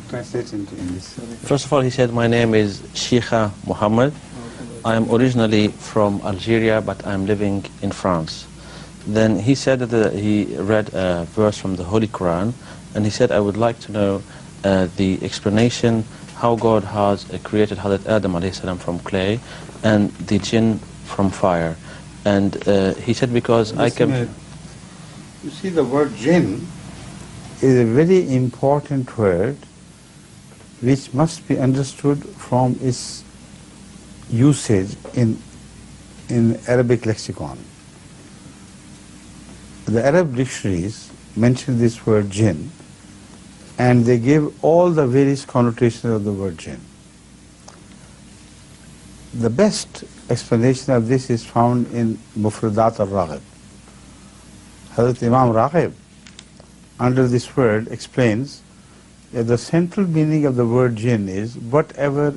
translate into English. First of all, he said, my name is Sheikha Muhammad. I am originally from Algeria, but I am living in France. Then he said that he read a verse from the Holy Quran, and he said, I would like to know the explanation how God has created Hazrat Adam alayhi salam from clay and the jinn from fire. And he said, because I can... You see, the word jinn is a very important word which must be understood from its usage in Arabic lexicon. The Arab dictionaries mention this word jinn, and they give all the various connotations of the word jinn. The best explanation of this is found in Mufradat al-Raghib. Hazrat Imam Raghib, under this word, explains that the central meaning of the word jinn is whatever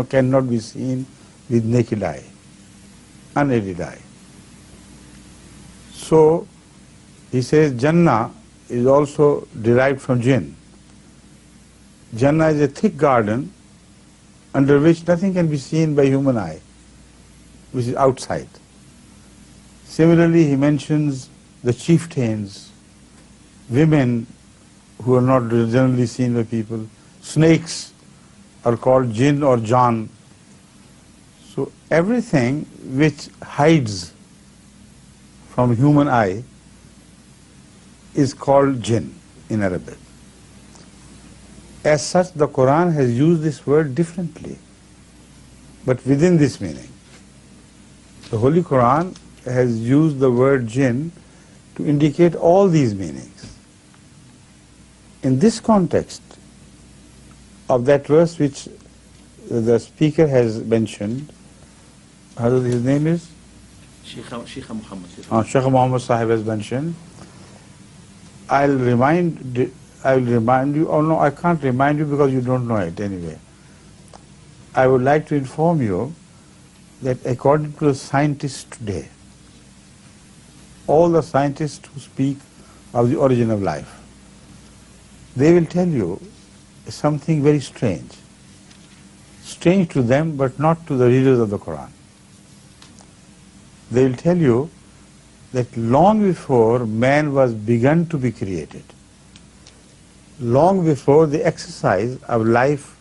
cannot be seen with naked eye, unaided eye. So, he says Jannah is also derived from jinn. Jannah is a thick garden under which nothing can be seen by human eye, which is outside. Similarly, he mentions the chieftains, women who are not generally seen by people, snakes are called jinn or jan. So everything which hides from human eye is called jinn in Arabic. As such, the Quran has used this word differently, but within this meaning. The Holy Quran has used the word jinn to indicate all these meanings. In this context of that verse which the speaker has mentioned, his name is? Sheikh Muhammad. Sheikh Muhammad Sahib has mentioned. I'll remind you, oh no, I can't remind you because you don't know it anyway. I would like to inform you that according to the scientists today, all the scientists who speak of the origin of life, they will tell you something very strange. Strange to them, but not to the readers of the Quran. They will tell you that long before man was begun to be created, long before the exercise of life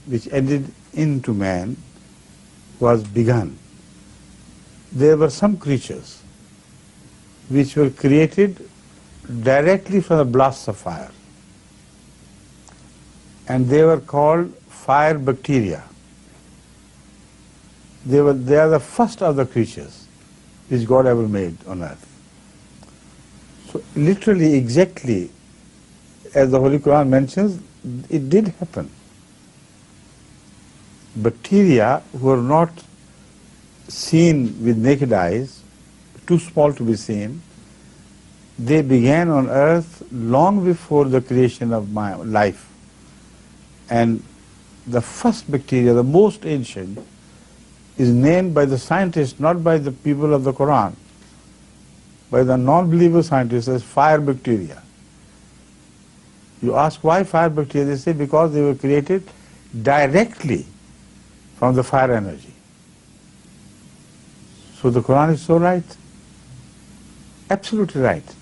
which ended into man was begun, there were some creatures which were created directly from the blasts of fire. And they were called fire bacteria. They are the first of the creatures which God ever made on earth. So literally, exactly as the Holy Quran mentions, it did happen. Bacteria who are not seen with naked eyes, too small to be seen, they began on earth long before the creation of life. And the first bacteria, the most ancient, is named by the scientists, not by the people of the Quran, by the non-believer scientists as fire bacteria. You ask why fire bacteria, they say because they were created directly from the fire energy. So the Quran is so right, absolutely right.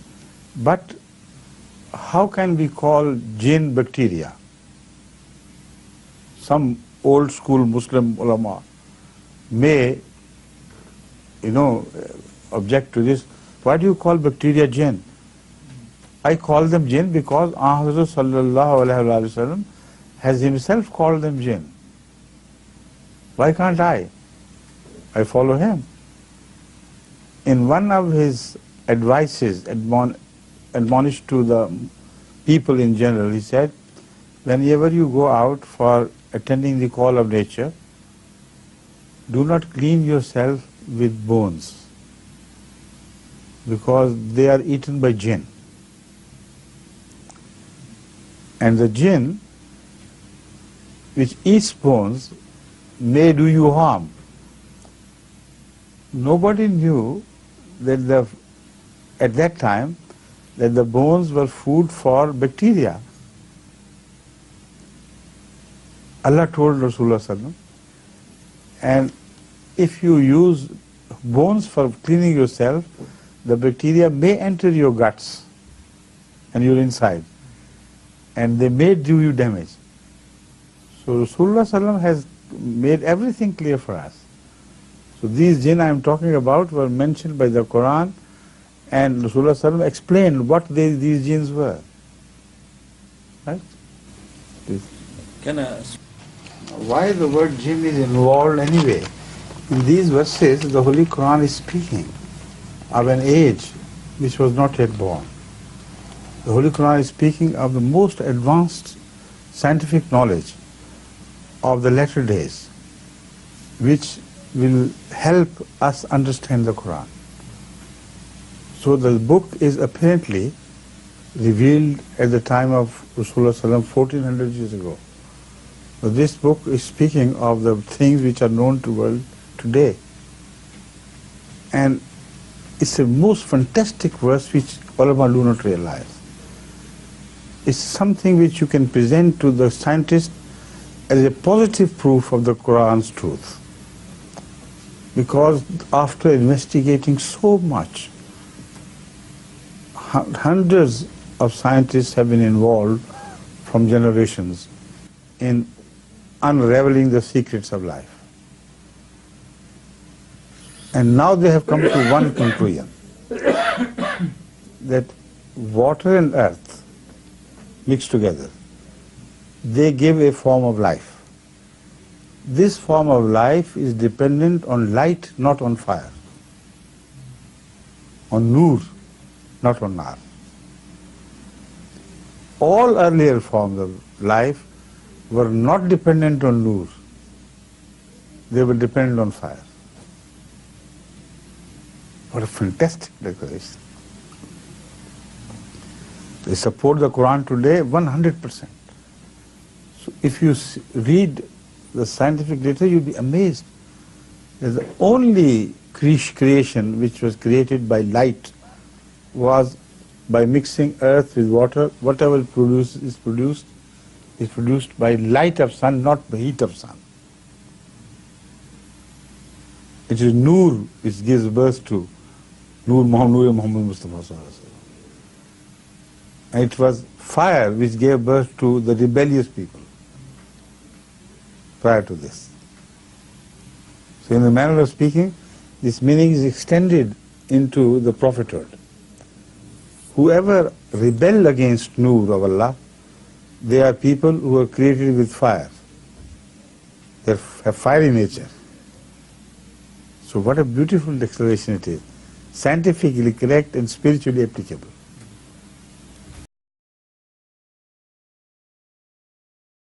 But how can we call jinn bacteria? Some old school Muslim ulama may, object to this. Why do you call bacteria jinn? I call them jinn because Ahmad sallallahu alaihi wasallam has himself called them jinn. Why can't I? I follow him. In one of his advices, admonished to the people in general, he said, whenever you go out for attending the call of nature, do not clean yourself with bones, because they are eaten by jinn. And the jinn which eats bones may do you harm. Nobody knew that at that time that the bones were food for bacteria. Allah told Rasulullah sallam, and if you use bones for cleaning yourself, the bacteria may enter your guts and your inside, and they may do you damage. So Rasulullah sallam has made everything clear for us. So these jinn I am talking about were mentioned by the Quran, and Rasulullah sallam explained what these jinns were. Right? Why the word jinn is involved anyway? In these verses, the Holy Quran is speaking of an age which was not yet born. The Holy Quran is speaking of the most advanced scientific knowledge of the latter days, which will help us understand the Quran. So the book is apparently revealed at the time of Rasulullah sallam 1400 years ago. So this book is speaking of the things which are known to the world today. And it's a most fantastic verse which ulama do not realize. It's something which you can present to the scientist as a positive proof of the Quran's truth. Because after investigating so much, hundreds of scientists have been involved from generations in unraveling the secrets of life. And now they have come to one conclusion, that water and earth mixed together, they give a form of life. This form of life is dependent on light, not on fire, on nur, not on nar. All earlier forms of life were not dependent on nur, they were dependent on fire. What a fantastic declaration. They support the Quran today 100%. So if you read the scientific data, you'll be amazed that the only creation which was created by light was by mixing earth with water. Whatever is produced by light of sun, not by heat of sun. It is nur which gives birth to Nur Muhammad Mustafa Sallallahu Alaihi Wasallam. And it was fire which gave birth to the rebellious people prior to this. So in the manner of speaking, this meaning is extended into the prophethood. Whoever rebel against Nur of Allah, they are people who are created with fire. They have fiery nature. So what a beautiful declaration it is. Scientifically correct and spiritually applicable.